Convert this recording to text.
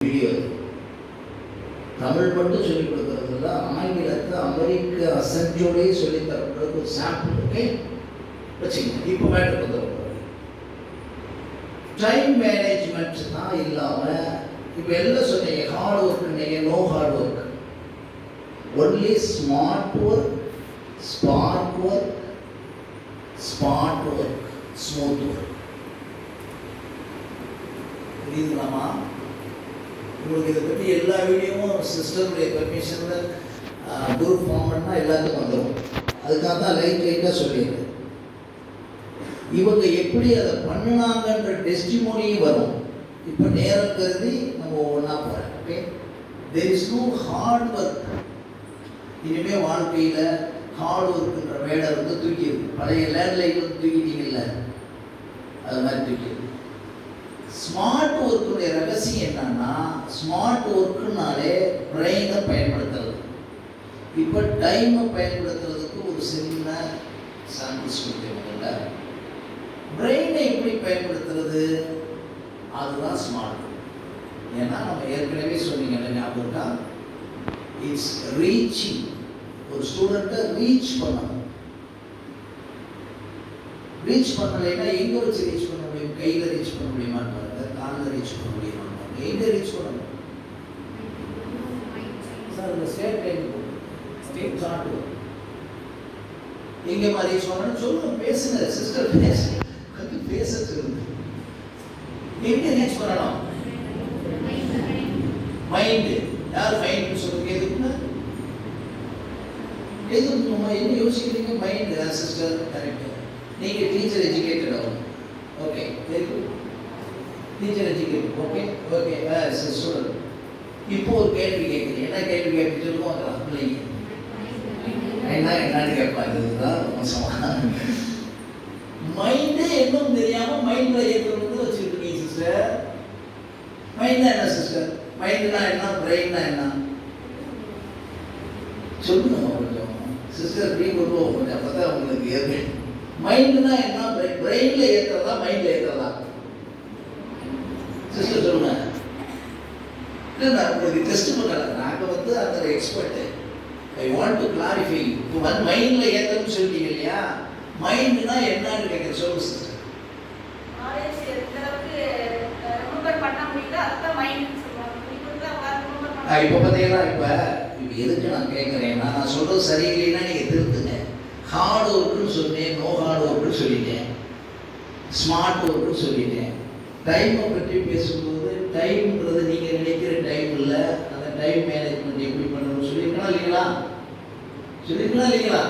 Video. Tamil மட்டும் சொல்லிக் கொடுக்கறதில்ல, ஆங்கிலத்தை அமெரிக்க அசஞ்சோடையே சொல்லி தரப்படுறது ஒரு சாம்பிள். ஓகே, வச்சுக்கோங்க. இப்போ மேட்டர் வந்துடும். டைம் மேனேஜ்மெண்ட் தான் இல்லாமல் இப்போ எல்லாம் சொன்னீங்க. ஹார்ட் ஒர்க்குன்னீங்க, no hard work, only smart work, spark work, smart work, smooth work. புரியுதுங்களாமா? உங்களுக்கு இதை பற்றி எல்லா வீடியோவும் சிஸ்டருடைய பெர்மிஷனில் குரூப் ஃபார்ம் பண்ணால் எல்லாத்துக்கும் வந்துடும். அதுக்காக தான் லைட்டாக சொல்லிடுறேன். இவங்க எப்படி அதை பண்ணினாங்கன்ற டெஸ்டிமோனியும் வரும். இப்போ நேரம் கருதி நம்ம ஒவ்வொன்றா போகிறோம். Okay, there is no hard work. இனிமேல் வாழ்க்கையில் ஹார்ட் ஒர்க்குன்ற வேலை வந்து தூக்கிடுது. பழைய லேண்ட்லைன் வந்து தூக்கிட்டீங்கல்ல, அது மாதிரி தூக்கிடுது. ஸ்மார்ட் ஒர்க்குடைய ரகசியம் என்னன்னா, ஸ்மார்ட் ஒர்க்குனாலே பிரெயினை பயன்படுத்துறது. இப்போ டைமை பயன்படுத்துறதுக்கு ஒரு சின்ன சாம்பிள்ஸ் கொடுத்துருவாங்கல்ல. பிரெயினை எப்படி பயன்படுத்துறது, அதுதான் ஸ்மார்ட். ஏன்னா நம்ம ஏற்கனவே சொன்னீங்கல்ல, ஞாபகம், இட்ஸ் ரீச்சிங். ஒரு ஸ்டூடெண்ட்டை ரீச் பண்ணணும். ரீச் பண்ணலைன்னா எங்கே வச்சு ரீச் பண்ண முடியும்? கையில் ரீச் பண்ண முடியுமா? காலில் ரீச் பண்ண முடியுமா? எங்கே ரீச் பண்ணணும் சார்? இந்த ஸ்டேட் டைம் ஸ்டேட் சார்ட் எங்கேம்மா ரீச் பண்ணணும்னு சொல்லுங்க. பேசுங்க சிஸ்டர், பேசுங்க, கொஞ்சம் பேச சொல்லுங்க. எங்கே ரீச் பண்ணணும்? மைண்டு. யார் மைண்டுன்னு சொல்லுங்க. எதுக்குன்னா எதுக்குமா என்ன யோசிக்கிறீங்க? Mind sister, correct. நீங்கள் டீச்சர் எஜுகேட்டட் ஆகும். Okay, very good. Teacher educated. Okay okay. Student இப்போ ஒரு கேள்வி கேட்குறீங்க. என்ன கேள்வி கேட்டு சொல்லுவோம்? பிள்ளைங்க என்னன்னு கேட்பாங்க. இதுதான் மோசமாக. மைண்டே இன்னும் தெரியாமல் மைண்டில் ஏற்கனவே வச்சுருக்கீங்க சிஸ்டர். மைண்ட்னா என்ன சிஸ்டர்? மைண்டுனா என்ன, பிரெயின்னா என்ன சொல்லுங்க கொஞ்சம் சிஸ்டர். இப்படி கொள்வோம் கொஞ்சம், அப்போ தான் உங்களுக்கு ஏற்கனவே. மைண்டுனா என்ன? பிரெயினில் ஏற்றுறதா, மைண்டில் ஏற்றுறதா சிஸ்டர் சொல்லுங்க. இல்லை, நான் உங்களுக்கு டெஸ்ட் பண்ணலை. நாங்கள் வந்து அந்த expert. I want to clarify. இப்போ வந்து மைண்டில் ஏற்றணும்னு சொல்லிட்டீங்க இல்லையா? மைண்டுனா என்னன்னு கேட்குற சொல்லுங்க சிஸ்டர். இப்போ பார்த்தீங்கன்னா இப்போ எதுக்கு நான் கேட்குறேன்னா, நான் சொல்கிறது சரியில்லைன்னா நீங்கள் திருத்துங்க. ஹார்ட் ஒர்க்குன்னு சொன்னேன், நோ ஹார்ட் ஒர்க்குன்னு சொல்லிட்டேன், ஸ்மார்ட் ஒர்க்குன்னு சொல்லிட்டேன். டைமை பற்றி பேசும்போது டைம்ன்றது நீங்கள் நினைக்கிற டைம் இல்லை. அந்த டைம் மேனேஜ்மெண்ட் எப்படி பண்ணணும்னு சொல்லியிருக்கலாம் இல்லைங்களா? சொல்லியிருக்கலாம் இல்லைங்களா?